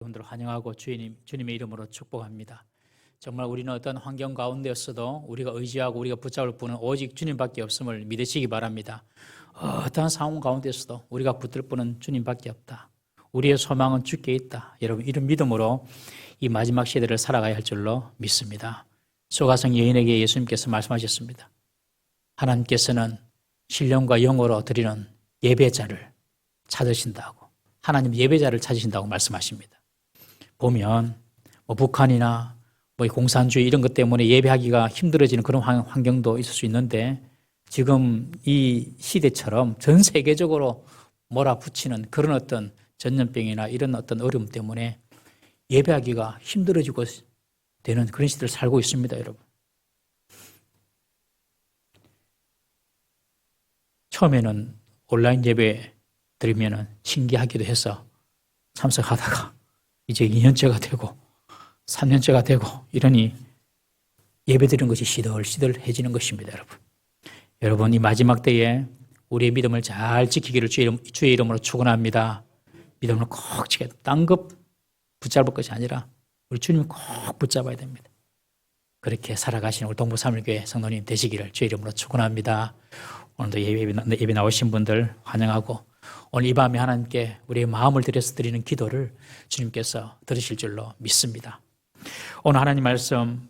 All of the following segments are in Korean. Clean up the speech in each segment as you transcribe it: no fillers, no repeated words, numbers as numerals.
여러분들 환영하고 주님의 이름으로 축복합니다. 정말 우리는 어떤 환경 가운데였어도 우리가 의지하고 우리가 붙잡을 분은 오직 주님밖에 없음을 믿으시기 바랍니다. 어떠한 상황 가운데서도 우리가 붙들 분은 주님밖에 없다. 우리의 소망은 주께 있다. 여러분, 이런 믿음으로 이 마지막 시대를 살아가야 할 줄로 믿습니다. 소가성 여인에게 예수님께서 말씀하셨습니다. 하나님께서는 신령과 영어로 드리는 예배자를 찾으신다고, 하나님 예배자를 찾으신다고 말씀하십니다. 보면 북한이나 공산주의 이런 것 때문에 예배하기가 힘들어지는 그런 환경도 있을 수 있는데, 지금 이 시대처럼 전 세계적으로 몰아붙이는 그런 어떤 전염병이나 이런 어떤 어려움 때문에 예배하기가 힘들어지고 되는 그런 시대를 살고 있습니다, 여러분. 처음에는 온라인 예배 드리면은 신기하기도 해서 참석하다가 이제 2년째가 되고 3년째가 되고 이러니 예배 드리는 것이 시들시들해지는 것입니다, 여러분. 여러분, 이 마지막 때에 우리의 믿음을 잘 지키기를 주의 이름으로 축원합니다. 믿음을 꼭 지켜, 딴 것 붙잡을 것이 아니라 우리 주님을 꼭 붙잡아야 됩니다. 그렇게 살아가시는 우리 동부삼일교회 성도님 되시기를 주의 이름으로 축원합니다. 오늘도 예배 나오신 분들 환영하고, 오늘 이 밤에 하나님께 우리의 마음을 들여서 드리는 기도를 주님께서 들으실 줄로 믿습니다. 오늘 하나님 말씀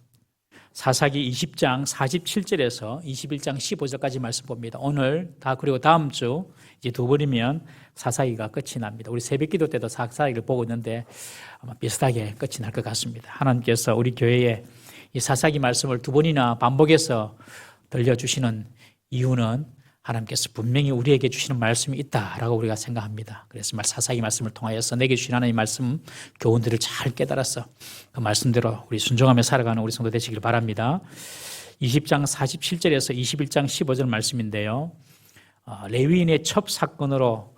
사사기 20장 47절에서 21장 15절까지 말씀 봅니다. 오늘 그리고 다음 주 이제 두 번이면 사사기가 끝이 납니다. 우리 새벽 기도 때도 사사기를 보고 있는데 아마 비슷하게 끝이 날 것 같습니다. 하나님께서 우리 교회에 이 사사기 말씀을 두 번이나 반복해서 들려주시는 이유는 하나님께서 분명히 우리에게 주시는 말씀이 있다라고 우리가 생각합니다. 그래서 사사기 말씀을 통하여서 내게 주신 하나님의 말씀 교훈들을 잘 깨달아서 그 말씀대로 우리 순종하며 살아가는 우리 성도 되시길 바랍니다. 20장 47절에서 21장 15절 말씀인데요, 레위인의 첩 사건으로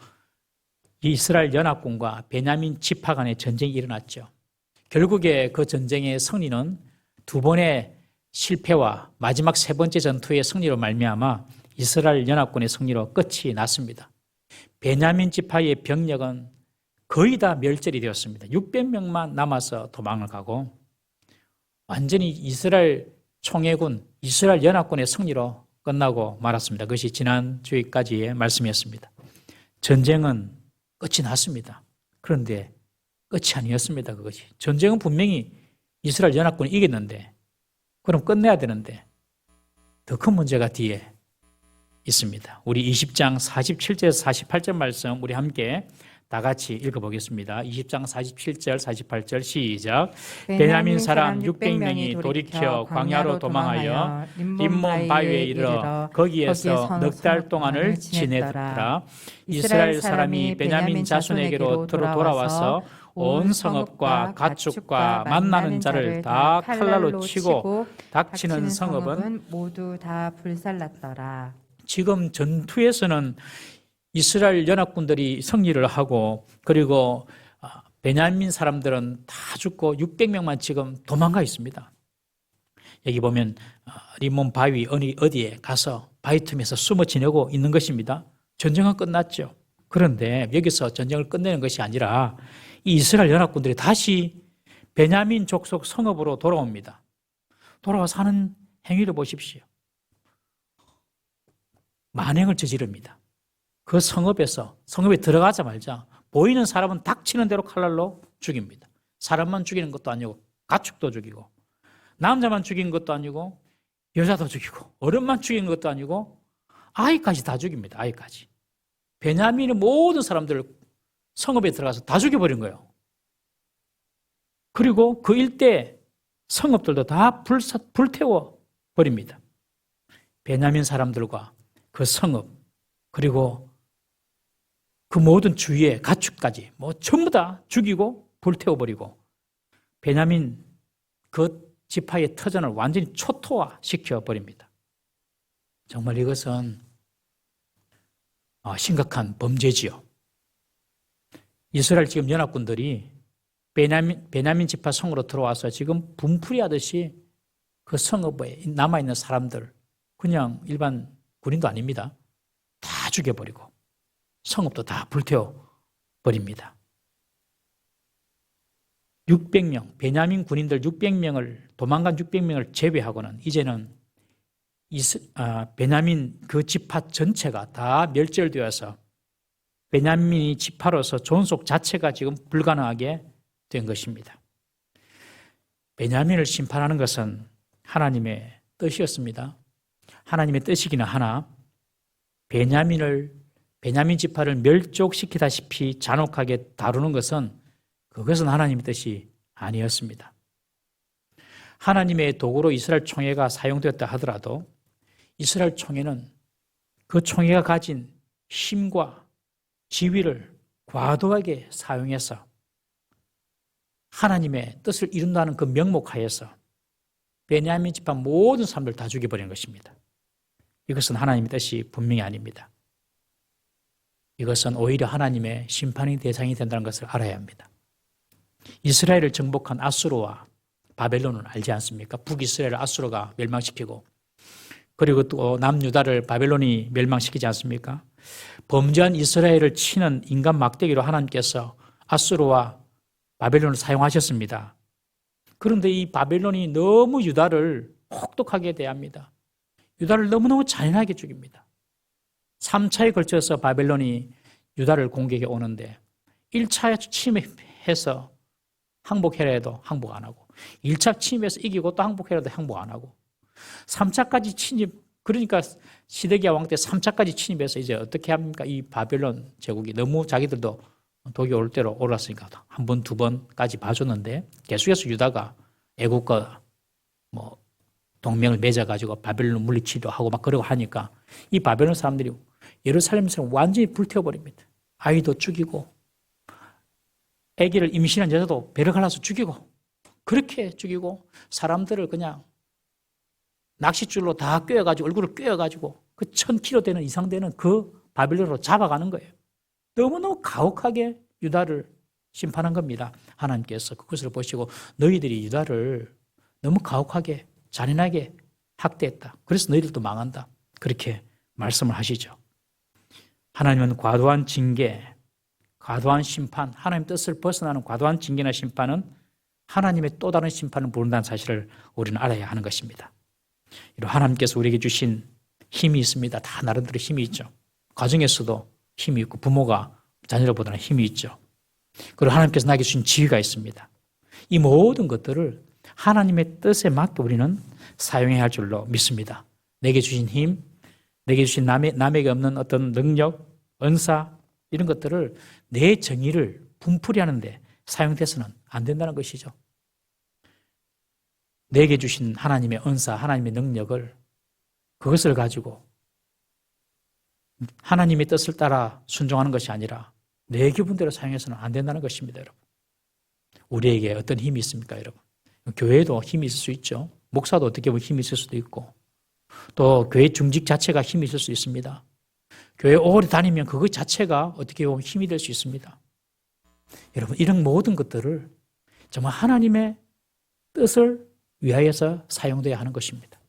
이스라엘 연합군과 베냐민 지파 간의 전쟁이 일어났죠. 결국에 그 전쟁의 승리는 두 번의 실패와 마지막 세 번째 전투의 승리로 말미암아 이스라엘 연합군의 승리로 끝이 났습니다. 베냐민 지파의 병력은 거의 다 멸절이 되었습니다. 600명만 남아서 도망을 가고 완전히 이스라엘 총회군, 이스라엘 연합군의 승리로 끝나고 말았습니다. 그것이 지난주까지의 말씀이었습니다. 전쟁은 끝이 났습니다. 그런데 끝이 아니었습니다. 그것이. 전쟁은 분명히 이스라엘 연합군이 이겼는데, 그럼 끝내야 되는데 더 큰 문제가 뒤에 있습니다. 우리 20장 47절에서 48절 말씀 우리 함께 다 같이 읽어보겠습니다. 20장 47절 48절 시작. 베냐민 사람 600명이 돌이켜 광야로 도망하여 림몬 바위에 이르러 거기에서 넉 달 동안을 지내더라. 이스라엘 사람이 베냐민 자손에게로 돌아와서 온 성읍과 가축과 만나는 자를 다 칼날로 치고 닥치는 성읍은 모두 다 불살랐더라. 지금 전투에서는 이스라엘 연합군들이 승리를 하고, 그리고 베냐민 사람들은 다 죽고 600명만 지금 도망가 있습니다. 여기 보면 림몬 바위 어디에 가서 바위 틈에서 숨어 지내고 있는 것입니다. 전쟁은 끝났죠. 그런데 여기서 전쟁을 끝내는 것이 아니라 이 이스라엘 연합군들이 다시 베냐민 족속 성읍으로 돌아옵니다. 돌아와서 하는 행위를 보십시오. 만행을 저지릅니다. 그 성읍에 들어가자마자 보이는 사람은 닥치는 대로 칼날로 죽입니다. 사람만 죽이는 것도 아니고 가축도 죽이고, 남자만 죽인 것도 아니고 여자도 죽이고, 어른만 죽인 것도 아니고 아이까지 다 죽입니다. 아이까지. 베냐민의 모든 사람들을 성읍에 들어가서 다 죽여버린 거예요. 그리고 그 일대 성읍들도 다 불태워 버립니다. 베냐민 사람들과 그 성읍, 그리고 그 모든 주위의 가축까지 전부 다 죽이고 불태워버리고 베냐민 그 지파의 터전을 완전히 초토화시켜버립니다. 정말 이것은 심각한 범죄지요. 이스라엘 지금 연합군들이 베냐민 지파 성으로 들어와서 지금 분풀이하듯이 그 성읍에 남아있는 사람들, 그냥 일반 군인도 아닙니다. 다 죽여버리고 성읍도 다 불태워버립니다. 600명, 베냐민 군인들 600명을 도망간 600명을 제외하고는 이제는 베냐민 그 지파 전체가 다 멸절되어서 베냐민이 지파로서 존속 자체가 지금 불가능하게 된 것입니다. 베냐민을 심판하는 것은 하나님의 뜻이었습니다. 하나님의 뜻이기는 하나 베냐민 지파를 멸족시키다시피 잔혹하게 다루는 것은 그것은 하나님의 뜻이 아니었습니다. 하나님의 도구로 이스라엘 총회가 사용되었다 하더라도 이스라엘 총회는 그 총회가 가진 힘과 지위를 과도하게 사용해서 하나님의 뜻을 이룬다는 그 명목하에서 베냐민 지파 모든 사람들 다 죽여버리는 것입니다. 이것은 하나님의 뜻이 분명히 아닙니다. 이것은 오히려 하나님의 심판의 대상이 된다는 것을 알아야 합니다. 이스라엘을 정복한 아수르와 바벨론을 알지 않습니까? 북이스라엘을 아수르가 멸망시키고 그리고 또 남유다를 바벨론이 멸망시키지 않습니까? 범죄한 이스라엘을 치는 인간 막대기로 하나님께서 아수르와 바벨론을 사용하셨습니다. 그런데 이 바벨론이 너무 유다를 혹독하게 대합니다. 유다를 너무너무 잔인하게 죽입니다. 3차에 걸쳐서 바벨론이 유다를 공격해 오는데 1차 침입해서 항복해라 해도 항복 안 하고 1차 침입해서 이기고 또 항복해라 해도 항복 안 하고 3차까지 침입, 그러니까 시드기야 왕 때 3차까지 침입해서 이제 어떻게 합니까? 이 바벨론 제국이 너무 자기들도 독이 올 대로 올랐으니까 한 번, 두 번까지 봐줬는데 계속해서 유다가 애국과 동맹을 맺어가지고 바벨론 물리치려 하고 막 그러고 하니까 이 바벨론 사람들이 예루살렘에서 완전히 불태워버립니다. 아이도 죽이고 아기를 임신한 여자도 배를 갈라서 죽이고 그렇게 죽이고 사람들을 그냥 낚싯줄로 다 꿰어가지고 얼굴을 꿰어가지고 그 1000kg 되는 이상 되는 그 바벨론으로 잡아가는 거예요. 너무너무 가혹하게 유다를 심판한 겁니다. 하나님께서 그것을 보시고 너희들이 유다를 너무 가혹하게 잔인하게 학대했다. 그래서 너희들도 망한다. 그렇게 말씀을 하시죠. 하나님은 과도한 징계, 과도한 심판, 하나님 뜻을 벗어나는 과도한 징계나 심판은 하나님의 또 다른 심판을 부른다는 사실을 우리는 알아야 하는 것입니다. 하나님께서 우리에게 주신 힘이 있습니다. 다 나름대로 힘이 있죠. 가정에서도 힘이 있고 부모가 자녀들보다는 힘이 있죠. 그리고 하나님께서 나에게 주신 지위가 있습니다. 이 모든 것들을 하나님의 뜻에 맞게 우리는 사용해야 할 줄로 믿습니다. 내게 주신 힘, 내게 주신 남에게 없는 어떤 능력, 은사 이런 것들을 내 정의를 분풀이하는 데 사용돼서는 안 된다는 것이죠. 내게 주신 하나님의 은사, 하나님의 능력을 그것을 가지고 하나님의 뜻을 따라 순종하는 것이 아니라 내 기분대로 사용해서는 안 된다는 것입니다, 여러분. 우리에게 어떤 힘이 있습니까, 여러분? 교회도 힘이 있을 수 있죠. 목사도 어떻게 보면 힘이 있을 수도 있고 또 교회 중직 자체가 힘이 있을 수 있습니다. 교회 오래 다니면 그것 자체가 어떻게 보면 힘이 될 수 있습니다. 여러분, 이런 모든 것들을 정말 하나님의 뜻을 위하여서 사용되어야 하는 것입니다.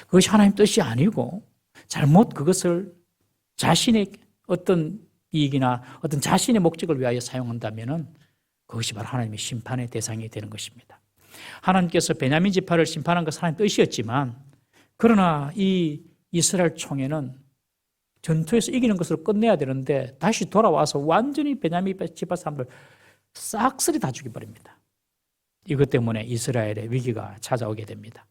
그것이 하나님 뜻이 아니고 잘못 그것을 자신의 어떤 이익이나 어떤 자신의 목적을 위하여 사용한다면 그것이 바로 하나님의 심판의 대상이 되는 것입니다. 하나님께서 베냐민 지파를 심판한 것은 하나님 뜻이었지만 그러나 이 이스라엘 총회는 전투에서 이기는 것으로 끝내야 되는데 다시 돌아와서 완전히 베냐민 지파 사람들 싹쓸이 다 죽여버립니다. 이것 때문에 이스라엘의 위기가 찾아오게 됩니다.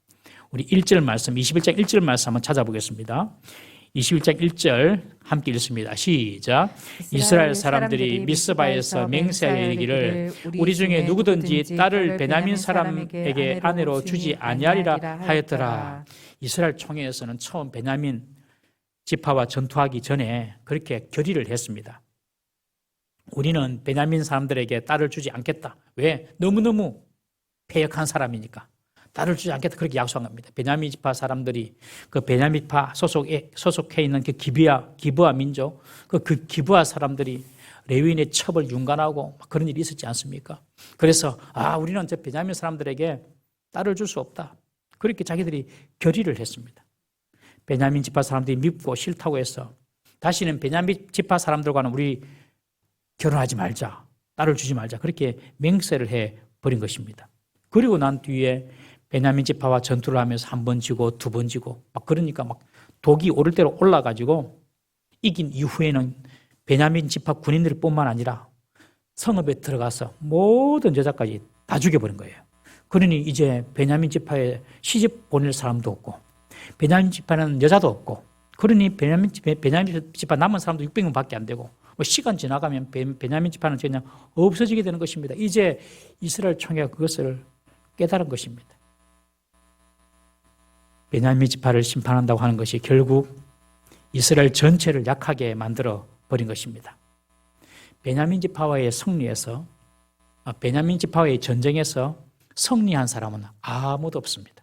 우리 1절 말씀, 21장 1절 말씀 한번 찾아보겠습니다. 21장 1절 함께 읽습니다. 시작. 이스라엘 사람들이 미스바에서 맹세하여 이르기를 우리 중에 누구든지 딸을 베냐민 사람에게 아내로 주지 아니하리라 하였더라. 이스라엘 총회에서는 처음 베냐민 지파와 전투하기 전에 그렇게 결의를 했습니다. 우리는 베냐민 사람들에게 딸을 주지 않겠다. 왜? 너무너무 패역한 사람이니까. 딸을 주지 않겠다. 그렇게 약속한 겁니다. 베냐민 지파 사람들이 그 베냐민 지파 소속해 있는 그 기브아 민족, 그 기브아 사람들이 레위인의 첩을 윤관하고 그런 일이 있었지 않습니까? 그래서 우리는 저 베냐민 사람들에게 딸을 줄 수 없다. 그렇게 자기들이 결의를 했습니다. 베냐민 지파 사람들이 밉고 싫다고 해서 다시는 베냐민 지파 사람들과는 우리 결혼하지 말자. 딸을 주지 말자. 그렇게 맹세를 해 버린 것입니다. 그리고 난 뒤에 베냐민 지파와 전투를 하면서 한 번 지고 두 번 지고 막 그러니까 막 독이 오를 대로 올라가지고 이긴 이후에는 베냐민 지파 군인들뿐만 아니라 성읍에 들어가서 모든 여자까지 다 죽여버린 거예요. 그러니 이제 베냐민 지파에 시집 보낼 사람도 없고 베냐민 지파는 여자도 없고 그러니 베냐민 지파 남은 사람도 600명밖에 안 되고 뭐 시간 지나가면 베냐민 지파는 그냥 없어지게 되는 것입니다. 이제 이스라엘 총회가 그것을 깨달은 것입니다. 베냐민 지파를 심판한다고 하는 것이 결국 이스라엘 전체를 약하게 만들어 버린 것입니다. 베냐민 지파와의 전쟁에서 승리한 사람은 아무도 없습니다.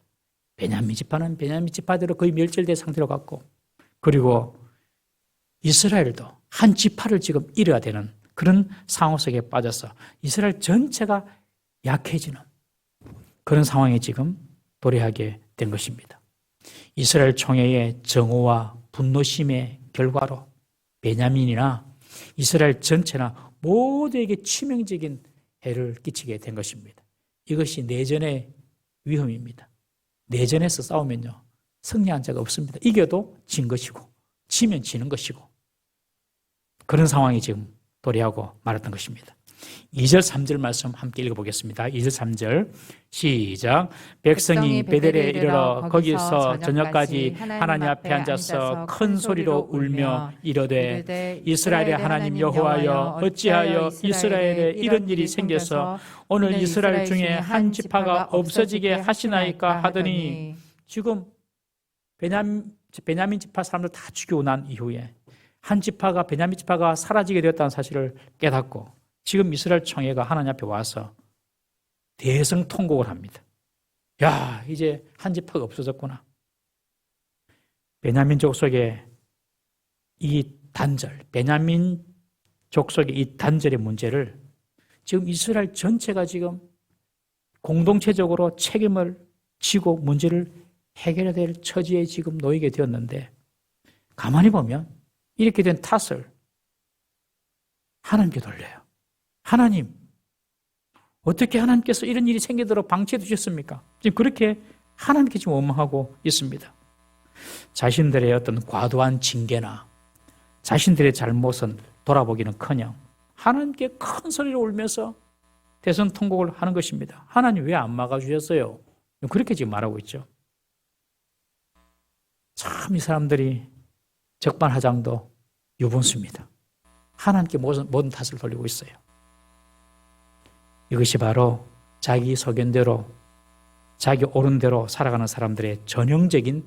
베냐민 지파는 베냐민 지파대로 거의 멸절된 상태로 갔고 그리고 이스라엘도 한 지파를 지금 잃어야 되는 그런 상황 속에 빠져서 이스라엘 전체가 약해지는 그런 상황에 지금 도래하게 된 것입니다. 이스라엘 총회의 정오와 분노심의 결과로 베냐민이나 이스라엘 전체나 모두에게 치명적인 해를 끼치게 된 것입니다. 이것이 내전의 위험입니다. 내전에서 싸우면요 승리한 자가 없습니다. 이겨도 진 것이고 지면 지는 것이고 그런 상황이 지금 도래하고 말았던 것입니다. 2절 3절 말씀 함께 읽어보겠습니다. 2절 3절 시작. 백성이 베델에 이르러 거기서 저녁까지 하나님 앞에 앉아서 큰 소리로 울며 이르되 이스라엘의 하나님 여호와여 어찌하여 이스라엘에 이런 일이 생겨서 오늘 이스라엘 중에 한 지파가 없어지게 하시나이까 하더니 지금 베냐민 지파 사람들 다 죽이고 난 이후에 한 지파가 베냐민 지파가 사라지게 되었다는 사실을 깨닫고 지금 이스라엘 총회가 하나님 앞에 와서 대성통곡을 합니다. 야, 이제 한 지파가 없어졌구나. 베냐민 족속의 이 단절, 베냐민 족속의 이 단절의 문제를 지금 이스라엘 전체가 지금 공동체적으로 책임을 지고 문제를 해결해야 될 처지에 지금 놓이게 되었는데 가만히 보면 이렇게 된 탓을 하나님께 돌려요. 하나님, 어떻게 하나님께서 이런 일이 생기도록 방치해 두셨습니까? 지금 그렇게 하나님께 지금 원망하고 있습니다. 자신들의 어떤 과도한 징계나 자신들의 잘못은 돌아보기는커녕 하나님께 큰 소리로 울면서 대성통곡을 하는 것입니다. 하나님 왜 안 막아주셨어요? 그렇게 지금 말하고 있죠. 참 이 사람들이 적반하장도 유분수입니다. 하나님께 모든 탓을 돌리고 있어요. 이것이 바로 자기 소견대로 자기 옳은 대로 살아가는 사람들의 전형적인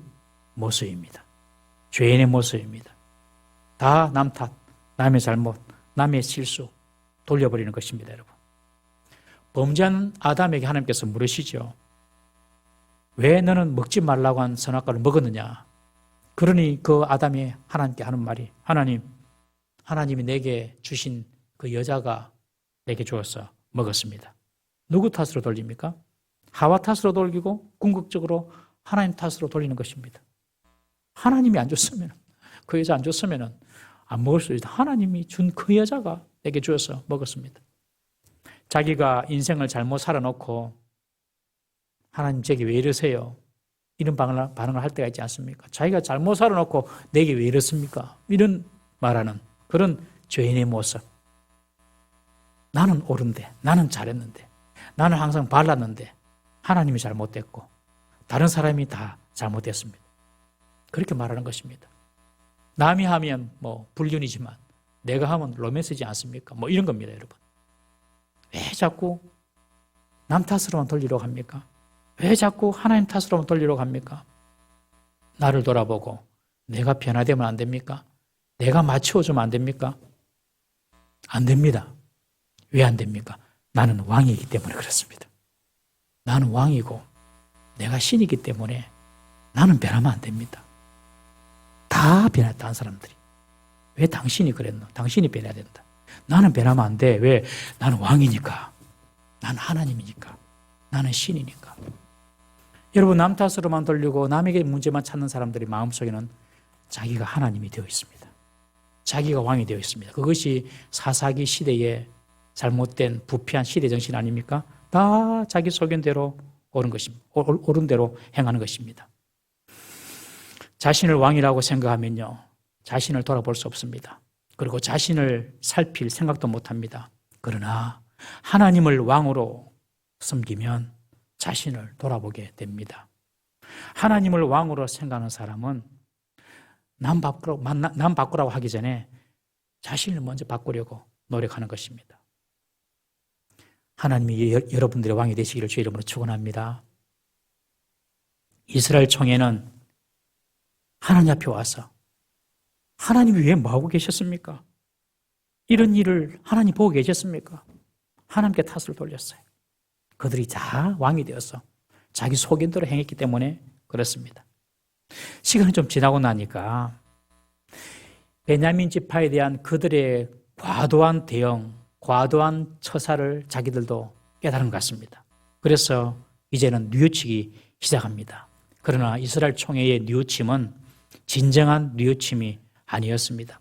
모습입니다. 죄인의 모습입니다. 다 남 탓, 남의 잘못, 남의 실수 돌려버리는 것입니다, 여러분. 범죄한 아담에게 하나님께서 물으시죠. 왜 너는 먹지 말라고 한 선악과를 먹었느냐? 그러니 그 아담이 하나님께 하는 말이 하나님이 내게 주신 그 여자가 내게 주어서 먹었습니다. 누구 탓으로 돌립니까? 하와 탓으로 돌리고 궁극적으로 하나님 탓으로 돌리는 것입니다. 하나님이 안 줬으면, 그 여자 안 줬으면 안 먹을 수 있다. 하나님이 준 그 여자가 내게 주어서 먹었습니다. 자기가 인생을 잘못 살아놓고 하나님 제게 왜 이러세요? 이런 반응을 할 때가 있지 않습니까? 자기가 잘못 살아놓고 내게 왜 이렇습니까? 이런 말하는 그런 죄인의 모습. 나는 옳은데, 나는 잘했는데, 나는 항상 발랐는데 하나님이 잘못됐고 다른 사람이 다 잘못됐습니다. 그렇게 말하는 것입니다. 남이 하면 불륜이지만 내가 하면 로맨스지 않습니까? 이런 겁니다, 여러분. 왜 자꾸 남 탓으로만 돌리려고 합니까? 왜 자꾸 하나님 탓으로만 돌리려고 합니까? 나를 돌아보고 내가 변화되면 안 됩니까? 내가 맞춰주면 안 됩니까? 안 됩니다. 왜 안 됩니까? 나는 왕이기 때문에 그렇습니다. 나는 왕이고 내가 신이기 때문에 나는 변하면 안 됩니다. 다 변했다, 한 사람들이. 왜 당신이 그랬노? 당신이 변해야 된다. 나는 변하면 안 돼. 왜? 나는 왕이니까. 나는 하나님이니까. 나는 신이니까. 여러분, 남 탓으로만 돌리고 남에게 문제만 찾는 사람들이 마음속에는 자기가 하나님이 되어 있습니다. 자기가 왕이 되어 있습니다. 그것이 사사기 시대의 잘못된 부패한 시대 정신 아닙니까? 다 자기 소견대로 옳은 것입니다. 옳은 대로 행하는 것입니다. 자신을 왕이라고 생각하면요, 자신을 돌아볼 수 없습니다. 그리고 자신을 살필 생각도 못합니다. 그러나 하나님을 왕으로 섬기면 자신을 돌아보게 됩니다. 하나님을 왕으로 생각하는 사람은 남 바꾸라고 하기 전에 자신을 먼저 바꾸려고 노력하는 것입니다. 하나님이 여러분들의 왕이 되시기를 주의 이름으로 축원합니다. 이스라엘 총회는 하나님 앞에 와서 하나님이 왜 뭐하고 계셨습니까? 이런 일을 하나님 보고 계셨습니까? 하나님께 탓을 돌렸어요. 그들이 다 왕이 되어서 자기 소견대로 행했기 때문에 그렇습니다. 시간이 좀 지나고 나니까 베냐민 지파에 대한 그들의 과도한 대응, 과도한 처사를 자기들도 깨달은 것 같습니다. 그래서 이제는 뉘우치기 시작합니다. 그러나 이스라엘 총회의 뉘우침은 진정한 뉘우침이 아니었습니다.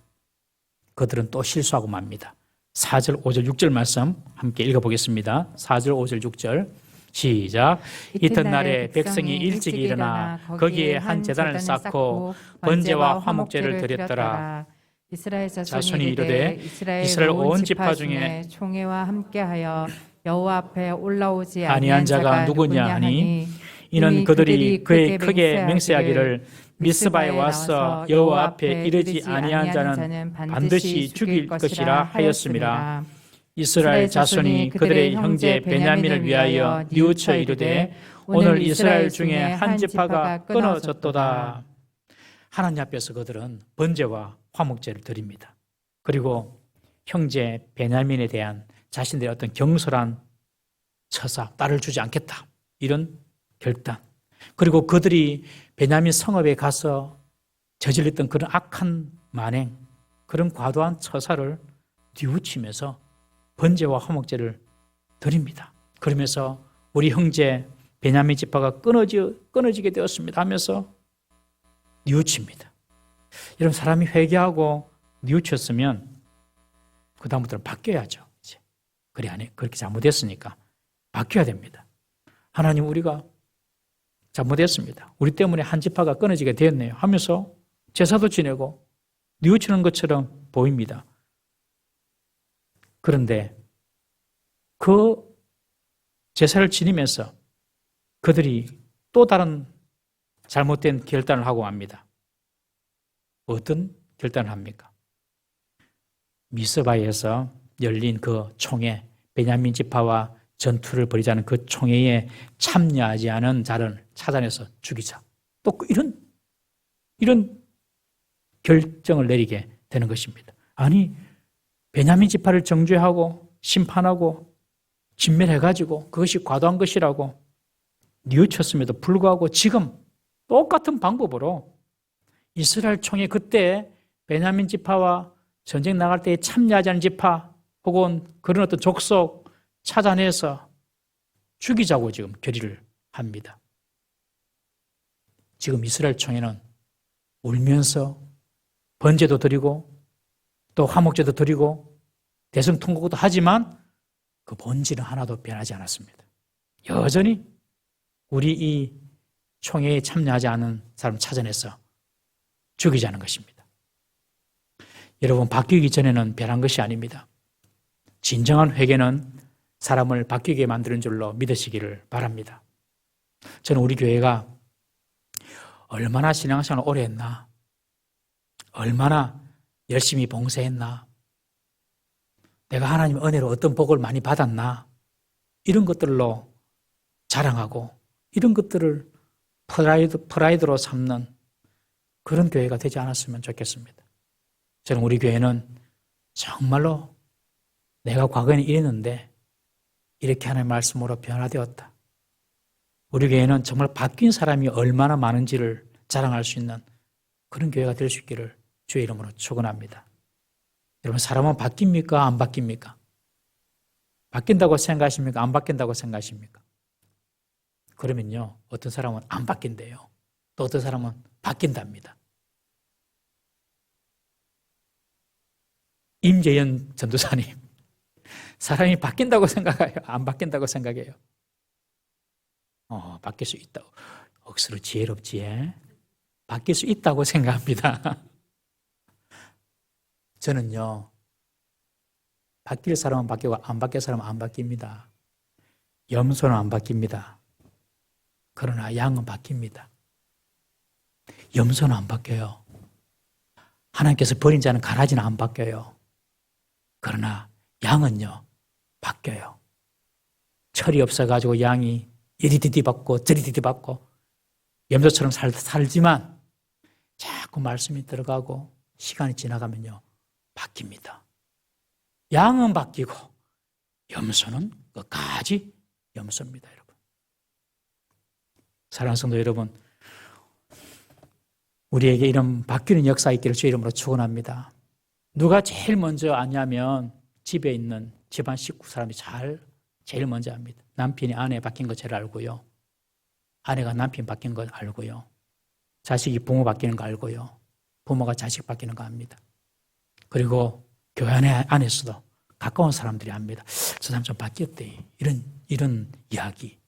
그들은 또 실수하고 맙니다. 4절, 5절, 6절 말씀 함께 읽어보겠습니다. 4절, 5절, 6절 시작. 이튿날에 백성이 일찍 일어나 거기에 한 제단을 쌓고 번제와 화목제를 드렸더라. 이스라엘 자손이 이르되 이스라엘 온 지파 중에 총회와 함께하여 여호와 앞에 올라오지 아니한 자가 누구냐 하니 이는 그들이 그에 크게 맹세하기를 미스바에 와서 여호와 앞에 이르지 아니한 자는 반드시 죽일 것이라 하였음이라. 이스라엘 자손이 그들의 형제 베냐민을 위하여 뉘우쳐 이르되 오늘 이스라엘 중에 한 지파가 끊어졌도다. 하나님 앞에서 그들은 번제와 화목제를 드립니다. 그리고 형제 베냐민에 대한 자신들의 어떤 경솔한 처사, 딸을 주지 않겠다, 이런 결단, 그리고 그들이 베냐민 성읍에 가서 저질렀던 그런 악한 만행, 그런 과도한 처사를 뉘우치면서 번제와 화목제를 드립니다. 그러면서 우리 형제 베냐민 지파가 끊어지게 되었습니다 하면서 뉘우칩니다. 여러분, 사람이 회개하고 뉘우쳤으면 그 다음부터는 바뀌어야죠. 이제 그렇게 잘못했으니까 바뀌어야 됩니다. 하나님, 우리가 잘못했습니다. 우리 때문에 한 지파가 끊어지게 되었네요 하면서 제사도 지내고 뉘우치는 것처럼 보입니다. 그런데 그 제사를 지니면서 그들이 또 다른 잘못된 결단을 하고 맙니다. 어떤 결단을 합니까? 미스바에서 열린 그 총회, 베냐민 지파와 전투를 벌이자는 그 총회에 참여하지 않은 자를 찾아내서 죽이자. 또 이런 결정을 내리게 되는 것입니다. 아니, 베냐민 지파를 정죄하고 심판하고 진멸해가지고 그것이 과도한 것이라고 뉘우쳤음에도 불구하고 지금 똑같은 방법으로 이스라엘 총회, 그때 베냐민 지파와 전쟁 나갈 때 참여하지 않은 지파 혹은 그런 어떤 족속 찾아내서 죽이자고 지금 결의를 합니다. 지금 이스라엘 총회는 울면서 번제도 드리고 또 화목제도 드리고 대성 통곡도 하지만 그 본질은 하나도 변하지 않았습니다. 여전히 우리 이 총회에 참여하지 않은 사람 찾아내서 죽이자는 것입니다. 여러분, 바뀌기 전에는 변한 것이 아닙니다. 진정한 회개는 사람을 바뀌게 만드는 줄로 믿으시기를 바랍니다. 저는 우리 교회가 얼마나 신앙생활을 오래 했나, 얼마나 열심히 봉사했나, 내가 하나님의 은혜로 어떤 복을 많이 받았나, 이런 것들로 자랑하고 이런 것들을 프라이드로 삼는 그런 교회가 되지 않았으면 좋겠습니다. 저는 우리 교회는 정말로 내가 과거에는 이랬는데 이렇게 하나님의 말씀으로 변화되었다. 우리 교회는 정말 바뀐 사람이 얼마나 많은지를 자랑할 수 있는 그런 교회가 될 수 있기를 주의 이름으로 축원합니다. 여러분, 사람은 바뀝니까? 안 바뀝니까? 바뀐다고 생각하십니까? 안 바뀐다고 생각하십니까? 그러면요, 어떤 사람은 안 바뀐대요. 또 어떤 사람은 바뀐답니다. 임재현 전도사님, 사람이 바뀐다고 생각해요? 안 바뀐다고 생각해요? 바뀔 수 있다고. 억수로 지혜롭지, 예? 바뀔 수 있다고 생각합니다. 저는요, 바뀔 사람은 바뀌고 안 바뀔 사람은 안 바뀝니다. 염소는 안 바뀝니다. 그러나 양은 바뀝니다. 염소는 안 바뀌어요. 하나님께서 버린 자는 가라지는 안 바뀌어요. 그러나 양은요, 바뀌어요. 철이 없어가지고 양이 이리디디 받고 저리디디 받고 염소처럼 살지만 자꾸 말씀이 들어가고 시간이 지나가면요, 바뀝니다. 양은 바뀌고 염소는 끝까지 염소입니다, 여러분. 사랑하는 성도 여러분, 우리에게 이런 바뀌는 역사 있기를 주의 이름으로 축원합니다. 누가 제일 먼저 아냐면 집에 있는 집안 식구 사람이 제일 먼저 압니다. 남편이 아내 바뀐 거 제일 알고요. 아내가 남편 바뀐 거 알고요. 자식이 부모 바뀌는 거 알고요. 부모가 자식 바뀌는 거 압니다. 그리고 교회 안에서도 가까운 사람들이 압니다. 저 사람 좀 바뀌었대. 이런 이야기.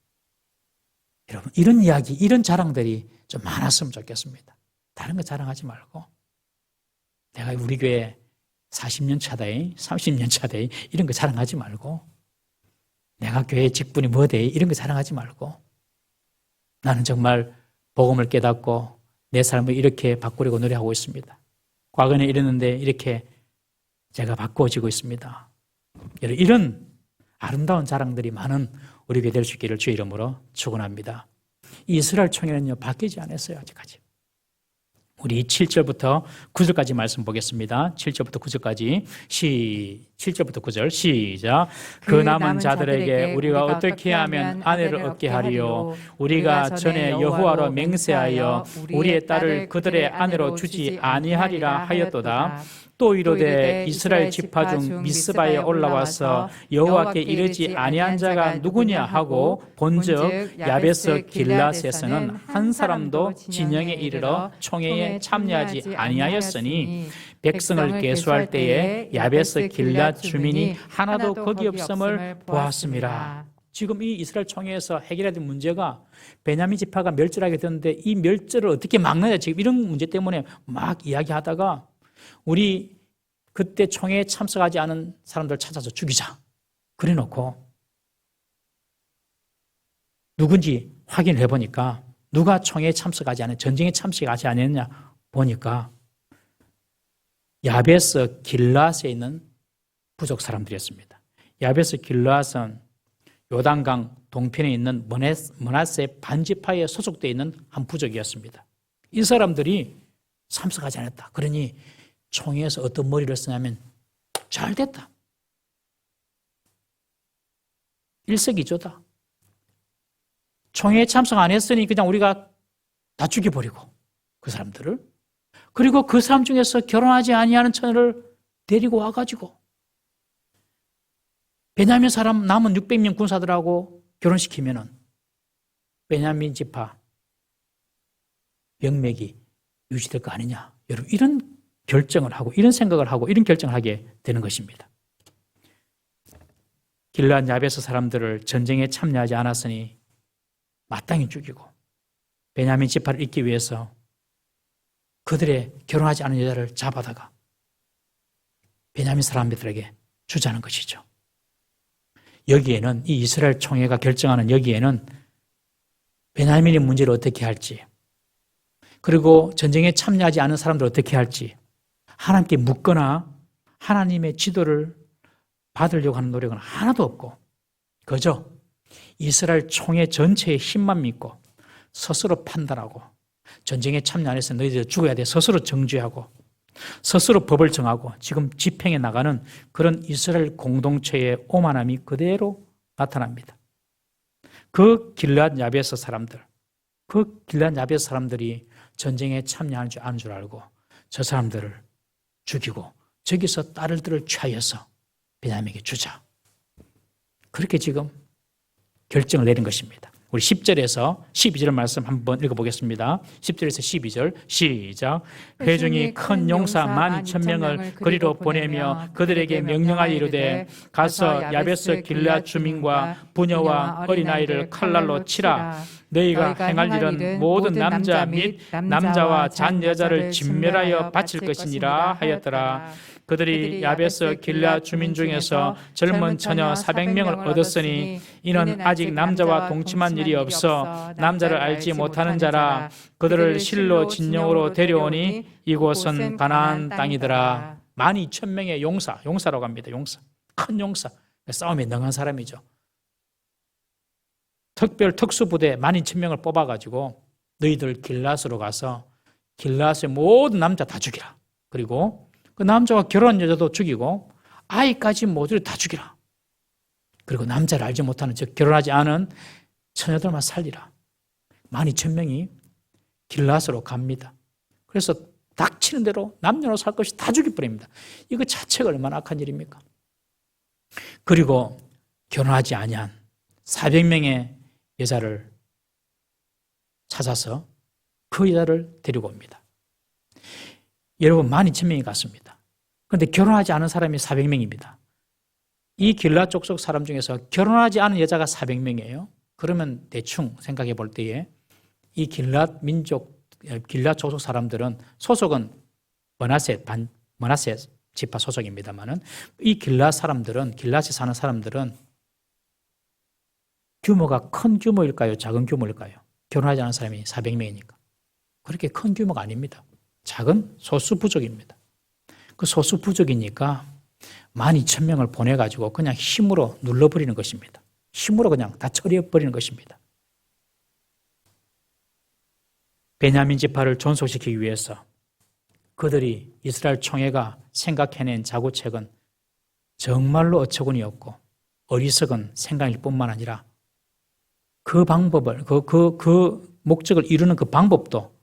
여러분, 이런 이야기, 이런 자랑들이 좀 많았으면 좋겠습니다. 다른 거 자랑하지 말고 내가 우리 교회 40년 차다, 30년 차다 이런 거 자랑하지 말고 내가 교회 직분이 뭐대 이런 거 자랑하지 말고 나는 정말 복음을 깨닫고 내 삶을 이렇게 바꾸려고 노력하고 있습니다. 과거에는 이랬는데 이렇게 제가 바꾸어지고 있습니다. 이런 아름다운 자랑들이 많은 우리 교회 될 수 있기를 주의 이름으로 축원합니다. 이스라엘 총회는요, 바뀌지 않았어요, 아직까지. 우리 7절부터 9절까지 말씀 보겠습니다. 7절부터 9절까지 7절부터 9절 시작. 그 남은 자들에게 우리가 어떻게 하면 아내를 얻게 하리요? 우리가 전에 여호와로 맹세하여 우리의 딸을 그들의 아내로 주지 아니하리라 하였도다. 또 이르되 이스라엘 지파 중 미스바에 올라와서 여호와께 이르지 아니한 자가 누구냐 하고 본즉 야베스 길앗에서는 한 사람도 진영에 이르러 총회에 참여하지 아니하였으니 백성을 계수할 때에 야베스 길앗 주민이 하나도 거기 없음을 보았음이라. 지금 이 이스라엘 총회에서 해결해야 될 문제가 베냐민 지파가 멸절하게 됐는데 이 멸절을 어떻게 막느냐, 지금 이런 문제 때문에 막 이야기하다가 우리 그때 총회에 참석하지 않은 사람들 찾아서 죽이자. 그래 놓고 누군지 확인을 해보니까 누가 총회에 참석하지 않은, 전쟁에 참석하지 않았냐 보니까 야베스 길앗에 있는 부족 사람들이었습니다. 야베스 길앗은 요단강 동편에 있는 므낫세 반지파에 소속되어 있는 한 부족이었습니다. 이 사람들이 참석하지 않았다. 그러니 총회에서 어떤 머리를 쓰냐면 잘 됐다. 일석이조다. 총회에 참석 안 했으니 그냥 우리가 다 죽여버리고 그 사람들을, 그리고 그 사람 중에서 결혼하지 아니하는 처녀를 데리고 와가지고 베냐민 사람 남은 600명 군사들하고 결혼시키면은 베냐민 지파 명맥이 유지될 거 아니냐. 여러분, 이런 결정을 하고 이런 생각을 하고 이런 결정을 하게 되는 것입니다. 길앗 야베스 사람들을 전쟁에 참여하지 않았으니 마땅히 죽이고 베냐민 지파를 잇기 위해서 그들의 결혼하지 않은 여자를 잡아다가 베냐민 사람들에게 주자는 것이죠. 여기에는 이 이스라엘 총회가 결정하는 여기에는 베냐민의 문제를 어떻게 할지, 그리고 전쟁에 참여하지 않은 사람들 어떻게 할지 하나님께 묻거나 하나님의 지도를 받으려고 하는 노력은 하나도 없고 그저 이스라엘 총회 전체의 힘만 믿고 스스로 판단하고 전쟁에 참여 안 해서 너희들 죽어야 돼 스스로 정죄하고 스스로 법을 정하고 지금 집행해 나가는 그런 이스라엘 공동체의 오만함이 그대로 나타납니다. 그 길앗 야베스 사람들이 전쟁에 참여하는 줄 아는 줄 알고 저 사람들을 죽이고 저기서 딸들을 취하여서 베냐민에게 주자. 그렇게 지금 결정을 내린 것입니다. 우리 10절에서 12절 말씀 한번 읽어보겠습니다. 10절에서 12절 시작. 회중이 큰 용사 12,000명을 그리로 보내며 그들에게 명령하여 이르되 가서 야베스 길르앗 주민과 부녀와 어린아이를 칼날로 치라. 너희가 행할 일은 모든 남자 및 남자와 잔 여자를 진멸하여 바칠 것이니라 하였더라. 그들이 야베스 길르앗 주민 중에서 젊은 처녀 400명을 얻었으니 이는 아직 남자와 동침한 일이 없어 남자를 알지 못하는 자라. 그들을 실로 진영으로 데려오니 이곳은 가나안 땅이더라. 12,000명의 용사라고 합니다. 용사, 큰 용사, 싸움에 능한 사람이죠. 특별 특수부대 12,000명을 뽑아가지고 너희들 길르앗으로 가서 길르앗의 모든 남자 다 죽이라. 그리고 그 남자와 결혼한 여자도 죽이고 아이까지 모두를 다 죽이라. 그리고 남자를 알지 못하는 즉 결혼하지 않은 처녀들만 살리라. 12,000명이 길르앗으로 갑니다. 그래서 닥치는 대로 남녀노소 살 것이 다 죽여버립니다. 이거 자체가 얼마나 악한 일입니까? 그리고 결혼하지 아니한 400명의 여자를 찾아서 그 여자를 데리고 옵니다. 여러분 12,000명이 갔습니다. 그런데 결혼하지 않은 사람이 400명입니다. 이 길르앗 족속 사람 중에서 결혼하지 않은 여자가 400명이에요. 그러면 대충 생각해 볼 때에 이 길르앗 족속 사람들은 소속은 므낫세 지파 소속입니다만은 이 길르앗에 사는 사람들은 규모가 큰 규모일까요? 작은 규모일까요? 결혼하지 않은 사람이 400명이니까. 그렇게 큰 규모가 아닙니다. 작은 소수 부족입니다. 그 소수 부족이니까 12,000명을 보내가지고 그냥 힘으로 눌러버리는 것입니다. 힘으로 그냥 다 처리해버리는 것입니다. 베냐민 지파를 존속시키기 위해서 그들이 이스라엘 총회가 생각해낸 자구책은 정말로 어처구니 없고 어리석은 생각일 뿐만 아니라 그 방법을, 그 목적을 이루는 그 방법도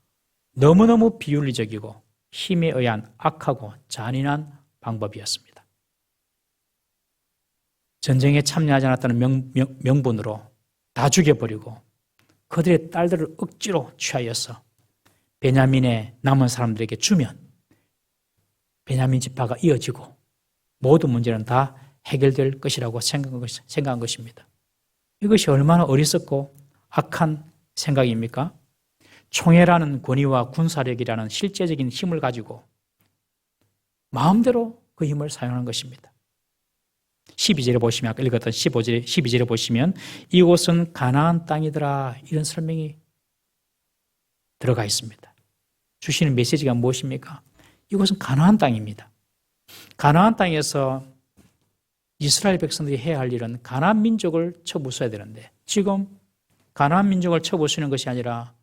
너무너무 비윤리적이고 힘에 의한 악하고 잔인한 방법이었습니다. 전쟁에 참여하지 않았다는 명분으로 다 죽여버리고 그들의 딸들을 억지로 취하여서 베냐민의 남은 사람들에게 주면 베냐민 지파가 이어지고 모든 문제는 다 해결될 것이라고 생각한 것입니다. 이것이 얼마나 어리석고 악한 생각입니까? 총회라는 권위와 군사력이라는 실제적인 힘을 가지고 마음대로 그 힘을 사용하는 것입니다. 12절에 보시면 아까 읽었던 12절에 보시면 이곳은 가나안 땅이더라 이런 설명이 들어가 있습니다. 주시는 메시지가 무엇입니까? 이곳은 가나안 땅입니다. 가나안 땅에서 이스라엘 백성들이 해야 할 일은 가나안 민족을 쳐부숴야 되는데 지금 가나안 민족을 쳐부수는 것이 아니라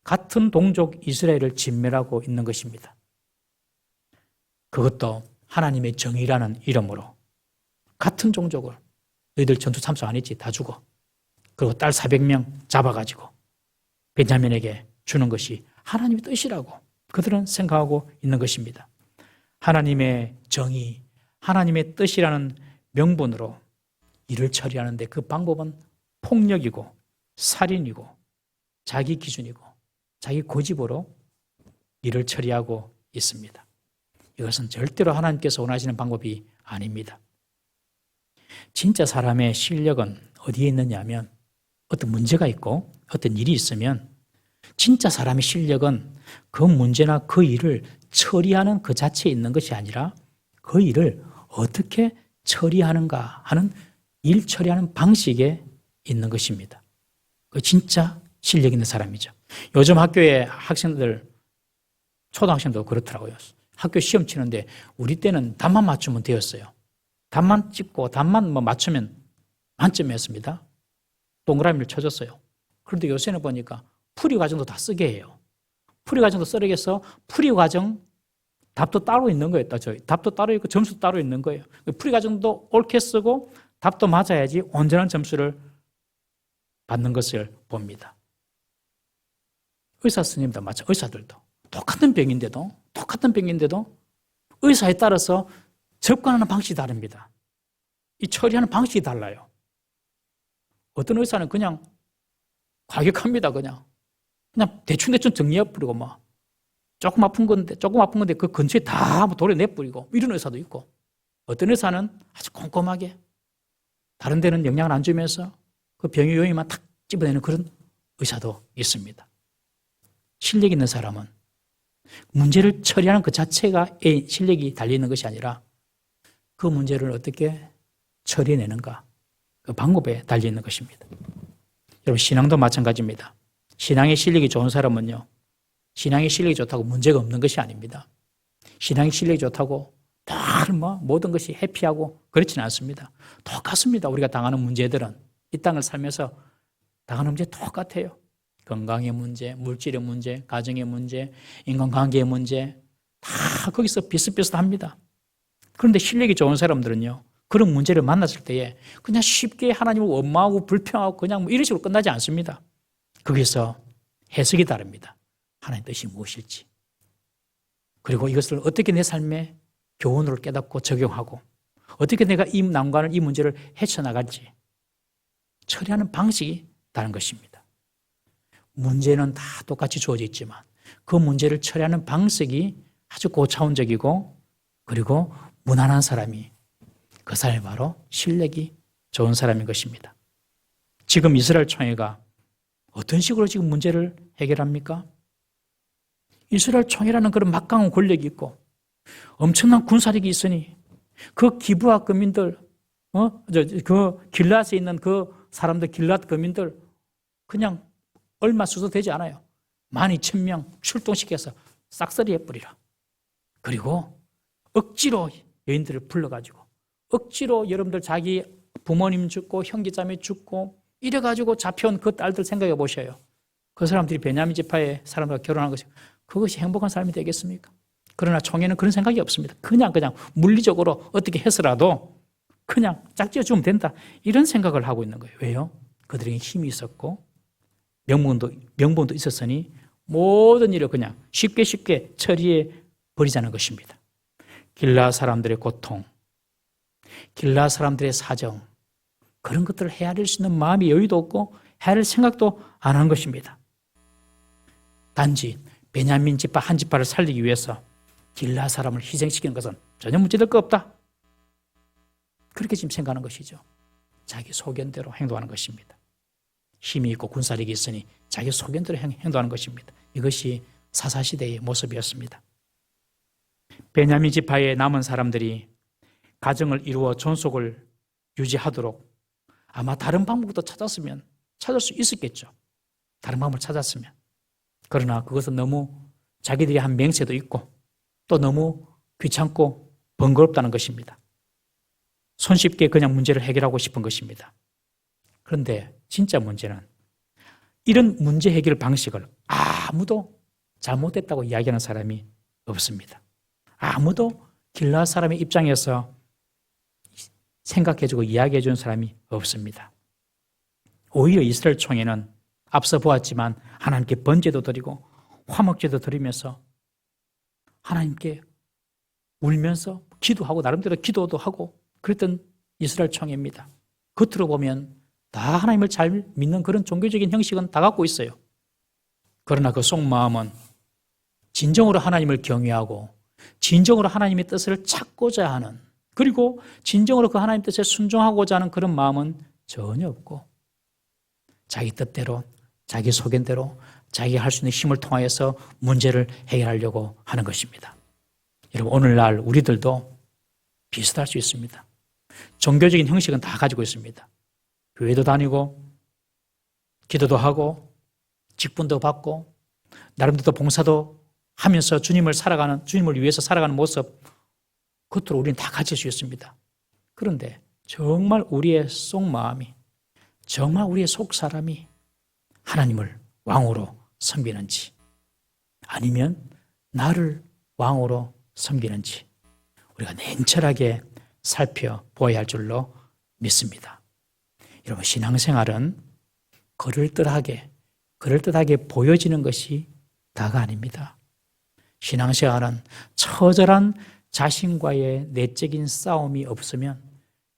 같은 동족 이스라엘을 진멸하고 있는 것입니다. 그것도 하나님의 정의라는 이름으로 같은 종족을 너희들 전투 참석 안 했지? 다 죽어. 그리고 딸 400명 잡아가지고 베냐민에게 주는 것이 하나님의 뜻이라고 그들은 생각하고 있는 것입니다. 하나님의 정의, 하나님의 뜻이라는 명분으로 일을 처리하는데 그 방법은 폭력이고 살인이고 자기 기준이고 자기 고집으로 일을 처리하고 있습니다. 이것은 절대로 하나님께서 원하시는 방법이 아닙니다. 진짜 사람의 실력은 어디에 있느냐 하면 어떤 문제가 있고 어떤 일이 있으면 진짜 사람의 실력은 그 문제나 그 일을 처리하는 그 자체에 있는 것이 아니라 그 일을 어떻게 처리하는가 하는 일 처리하는 방식에 있는 것입니다. 그 진짜 실력 있는 사람이죠. 요즘 학교에 학생들, 초등학생도 그렇더라고요. 학교 시험 치는데 우리 때는 답만 맞추면 되었어요. 답만 찍고 답만 맞추면 만점이었습니다. 동그라미를 쳐줬어요. 그런데 요새는 보니까 풀이 과정도 다 쓰게 해요. 풀이 과정도 쓰레기해서 풀이 과정 답도 따로 있는 거예요. 답도 따로 있고 점수도 따로 있는 거예요. 풀이 과정도 옳게 쓰고 답도 맞아야지 온전한 점수를 받는 것을 봅니다. 의사 선생님도 마찬가지, 의사들도 똑같은 병인데도 의사에 따라서 접근하는 방식이 다릅니다. 이 처리하는 방식이 달라요. 어떤 의사는 그냥 과격합니다. 그냥 대충 정리해버리고 조금 아픈 건데 그 근처에 다 도려내버리고 이런 의사도 있고, 어떤 의사는 아주 꼼꼼하게 다른 데는 영향을 안 주면서 그 병의 요인만 탁 집어내는 그런 의사도 있습니다. 실력 있는 사람은 문제를 처리하는 그 자체가 실력이 달려있는 것이 아니라 그 문제를 어떻게 처리해내는가, 그 방법에 달려있는 것입니다. 여러분, 신앙도 마찬가지입니다. 신앙의 실력이 좋은 사람은요, 신앙의 실력이 좋다고 문제가 없는 것이 아닙니다. 신앙의 실력이 좋다고 다 모든 것이 해피하고 그렇지는 않습니다. 똑같습니다. 우리가 당하는 문제들은 이 땅을 살면서 당하는 문제 똑같아요. 건강의 문제, 물질의 문제, 가정의 문제, 인간관계의 문제, 다 거기서 비슷비슷합니다. 그런데 실력이 좋은 사람들은요, 그런 문제를 만났을 때에 그냥 쉽게 하나님을 원망하고 불평하고 그냥 이런 식으로 끝나지 않습니다. 거기서 해석이 다릅니다. 하나님 뜻이 무엇일지, 그리고 이것을 어떻게 내 삶에 교훈으로 깨닫고 적용하고 어떻게 내가 이 난관을, 이 문제를 헤쳐나갈지 처리하는 방식이 다른 것입니다. 문제는 다 똑같이 주어져 있지만 그 문제를 처리하는 방식이 아주 고차원적이고, 그리고 무난한 사람이 그 사람이 바로 실력이 좋은 사람인 것입니다. 지금 이스라엘 총회가 어떤 식으로 지금 문제를 해결합니까? 이스라엘 총회라는 그런 막강한 권력이 있고 엄청난 군사력이 있으니 그 기브아 거민들, 그 길앗에 있는 그 사람들, 길앗 거민들 그냥 얼마 수도 되지 않아요. 12,000명 출동시켜서 싹쓸이 해버리라. 그리고 억지로 여인들을 불러가지고 억지로 여러분들 자기 부모님 죽고 형제자매 죽고 이래가지고 잡혀온 그 딸들 생각해 보셔요. 그 사람들이 베냐민 지파의 사람과 결혼한 것이, 그것이 행복한 삶이 되겠습니까? 그러나 총회는 그런 생각이 없습니다. 그냥 물리적으로 어떻게 해서라도 그냥 짝지어 주면 된다, 이런 생각을 하고 있는 거예요. 왜요? 그들에게 힘이 있었고 명분도 있었으니 모든 일을 그냥 쉽게 처리해 버리자는 것입니다. 길라 사람들의 고통, 길라 사람들의 사정, 그런 것들을 헤아릴 수 있는 마음이 여유도 없고 헤아릴 생각도 안 한 것입니다. 단지 베냐민 지파 한 지파를 살리기 위해서 길라 사람을 희생시키는 것은 전혀 문제될 거 없다, 그렇게 지금 생각하는 것이죠. 자기 소견대로 행동하는 것입니다. 힘이 있고 군사력이 있으니 자기 소견대로 행동하는 것입니다. 이것이 사사시대의 모습이었습니다. 베냐민 지파의 남은 사람들이 가정을 이루어 존속을 유지하도록 아마 다른 방법도 찾을 수 있었겠죠. 다른 방법을 찾았으면. 그러나 그것은 너무 자기들이 한 맹세도 있고 또 너무 귀찮고 번거롭다는 것입니다. 손쉽게 그냥 문제를 해결하고 싶은 것입니다. 그런데 진짜 문제는 이런 문제 해결 방식을 아무도 잘못됐다고 이야기하는 사람이 없습니다. 아무도 길라 사람의 입장에서 생각해주고 이야기해주는 사람이 없습니다. 오히려 이스라엘 총회는 앞서 보았지만 하나님께 번제도 드리고 화목제도 드리면서 하나님께 울면서 기도하고 나름대로 기도도 하고 그랬던 이스라엘 총회입니다. 겉으로 보면 다 하나님을 잘 믿는 그런 종교적인 형식은 다 갖고 있어요. 그러나 그 속마음은 진정으로 하나님을 경외하고 진정으로 하나님의 뜻을 찾고자 하는, 그리고 진정으로 그 하나님 뜻에 순종하고자 하는 그런 마음은 전혀 없고 자기 뜻대로 자기 소견대로 자기가 할 수 있는 힘을 통하여서 문제를 해결하려고 하는 것입니다. 여러분, 오늘날 우리들도 비슷할 수 있습니다. 종교적인 형식은 다 가지고 있습니다. 교회도 다니고 기도도 하고 직분도 받고 나름대로 봉사도 하면서 주님을 위해서 살아가는 모습, 겉으로 우리는 다 가질 수 있습니다. 그런데 정말 우리의 속마음이, 정말 우리의 속사람이 하나님을 왕으로 섬기는지 아니면 나를 왕으로 섬기는지 우리가 냉철하게 살펴보아야 할 줄로 믿습니다. 여러분, 신앙생활은 그럴듯하게 보여지는 것이 다가 아닙니다. 신앙생활은 처절한 자신과의 내적인 싸움이 없으면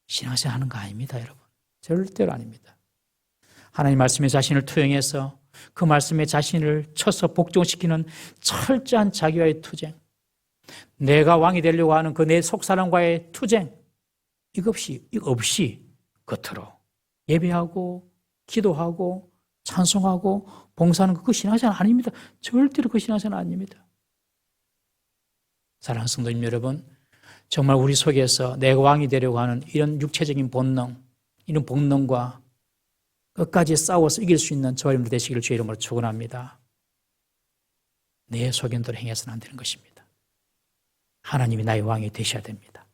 신앙생활 하는 거 아닙니다, 여러분. 절대로 아닙니다. 하나님 말씀에 자신을 투영해서 그 말씀에 자신을 쳐서 복종시키는 철저한 자기와의 투쟁, 내가 왕이 되려고 하는 그 내 속사람과의 투쟁, 이거 없이 겉으로 예배하고 기도하고 찬송하고 봉사하는 그 신앙생활 아닙니다. 절대로 그 신앙생활 아닙니다. 사랑하는 성도님 여러분, 정말 우리 속에서 내가 왕이 되려고 하는 이런 육체적인 본능, 이런 본능과 끝까지 싸워서 이길 수 있는 저와 여러분들 되시기를 주의 이름으로 축원합니다. 내 소견대로 행해서는 안 되는 것입니다. 하나님이 나의 왕이 되셔야 됩니다.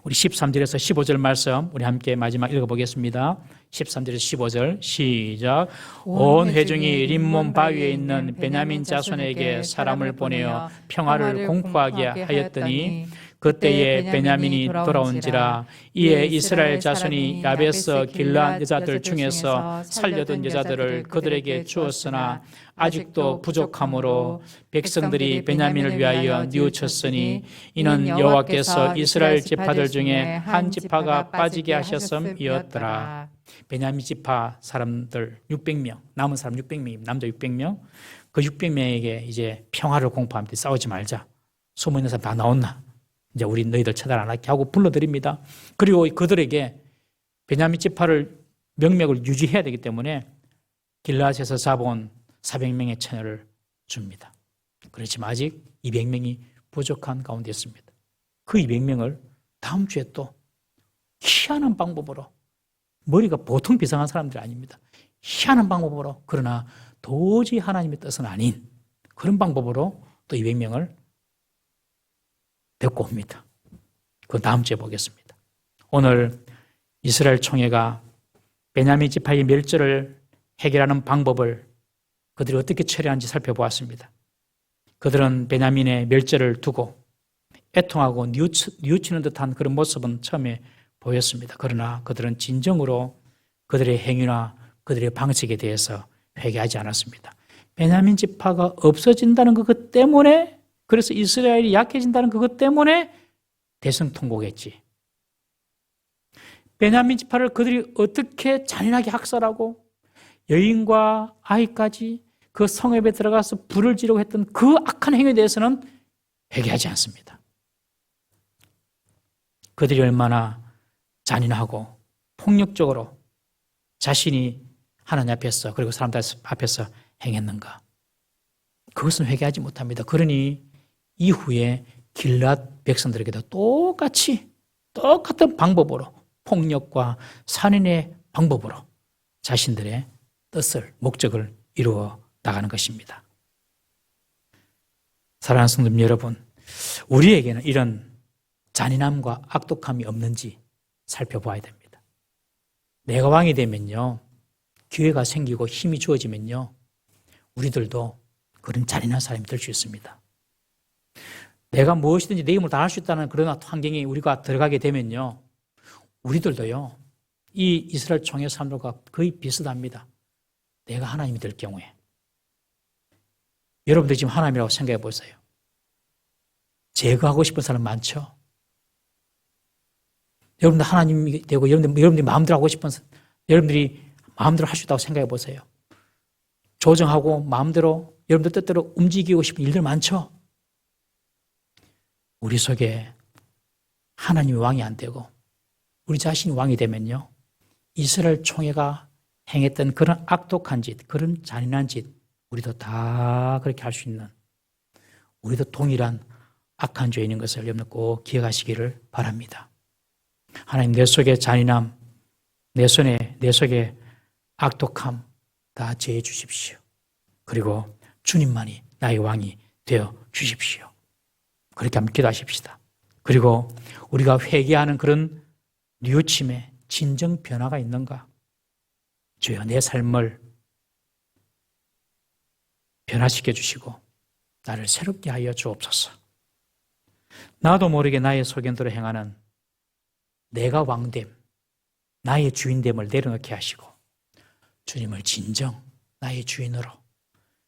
우리 13절에서 15절 말씀 우리 함께 마지막 읽어보겠습니다. 13절에서 15절 시작. 온 회중이 림몬 바위에 있는 베냐민 자손에게 사람을 보내어 평화를 공포하게 하였더니 그때에 베냐민이 돌아온지라. 이에 이스라엘 자손이 야베스 길르앗 여자들 중에서 살려둔 여자들을 그들에게 주었으나 아직도 부족함으로 백성들이 베냐민을 위하여 뉘우쳤으니 이는 여호와께서 이스라엘 지파들 중에 한 지파가 빠지게 하셨음이었더라. 베냐민 지파 사람들 600명, 남은 사람 600명, 남자 600명, 그 600명에게 이제 평화를 공포합니다. 싸우지 말자. 숨어 있는 사람 다 나온나. 이제 우리 너희들 처단 안 할게 하고 불러드립니다. 그리고 그들에게 베냐민 지파를 명맥을 유지해야 되기 때문에 길르앗에서 잡아온 400명의 처녀를 줍니다. 그렇지만 아직 200명이 부족한 가운데 있습니다. 그 200명을 다음 주에 또 희한한 방법으로, 머리가 보통 비상한 사람들이 아닙니다. 희한한 방법으로, 그러나 도저히 하나님의 뜻은 아닌 그런 방법으로 또 200명을 데리고 옵니다. 그건 다음 주에 보겠습니다. 오늘 이스라엘 총회가 베냐민 지파의 멸절을 해결하는 방법을 그들이 어떻게 처리하는지 살펴보았습니다. 그들은 베냐민의 멸절을 두고 애통하고 뉘우치는 듯한 그런 모습은 처음에 보였습니다. 그러나 그들은 진정으로 그들의 행위나 그들의 방식에 대해서 회개하지 않았습니다. 베냐민 지파가 없어진다는 그것 때문에, 그래서 이스라엘이 약해진다는 그것 때문에 대성통곡했지. 베냐민 지파를 그들이 어떻게 잔인하게 학살하고 여인과 아이까지 그 성읍에 들어가서 불을 지르고 했던 그 악한 행위에 대해서는 회개하지 않습니다. 그들이 얼마나 잔인하고 폭력적으로 자신이 하나님 앞에서 그리고 사람들 앞에서 행했는가, 그것은 회개하지 못합니다. 그러니 이후에 길르앗 백성들에게도 똑같은 방법으로, 폭력과 살인의 방법으로 자신들의 뜻을, 목적을 이루어 나가는 것입니다. 사랑하는 성도님 여러분, 우리에게는 이런 잔인함과 악독함이 없는지 살펴봐야 됩니다. 내가 왕이 되면요, 기회가 생기고 힘이 주어지면요, 우리들도 그런 잔인한 사람이 될 수 있습니다. 내가 무엇이든지 내 힘으로 다 할 수 있다는 그런 환경에 우리가 들어가게 되면요, 우리들도요, 이 이스라엘 총회 사람들과 거의 비슷합니다. 내가 하나님이 될 경우에. 여러분들 지금 하나님이라고 생각해 보세요. 제거하고 싶은 사람 많죠? 여러분들 하나님이 되고 여러분들이 마음대로 하고 싶은, 여러분들이 마음대로 할 수 있다고 생각해 보세요. 조정하고 마음대로 여러분들 뜻대로 움직이고 싶은 일들 많죠? 우리 속에 하나님이 왕이 안 되고 우리 자신이 왕이 되면요, 이스라엘 총회가 행했던 그런 악독한 짓, 그런 잔인한 짓, 우리도 다 그렇게 할 수 있는, 우리도 동일한 악한 죄인인 것을 여러분 꼭 기억하시기를 바랍니다. 하나님, 내 속에 잔인함, 내 속에 악독함 다 제해 주십시오. 그리고 주님만이 나의 왕이 되어 주십시오. 그렇게 한번 기도하십시다. 그리고 우리가 회개하는 그런 뉘우침에 진정 변화가 있는가? 주여, 내 삶을 변화시켜 주시고 나를 새롭게 하여 주옵소서. 나도 모르게 나의 소견대로 행하는 내가 왕됨, 나의 주인됨을 내려놓게 하시고 주님을 진정 나의 주인으로,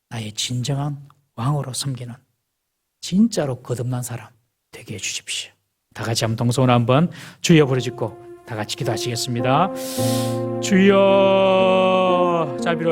나의 진정한 왕으로 섬기는 진짜로 거듭난 사람 되게 해주십시오. 다 같이 한번 동성으로 한번 주여 부르짖고 다 같이 기도하시겠습니다. 주여 자비로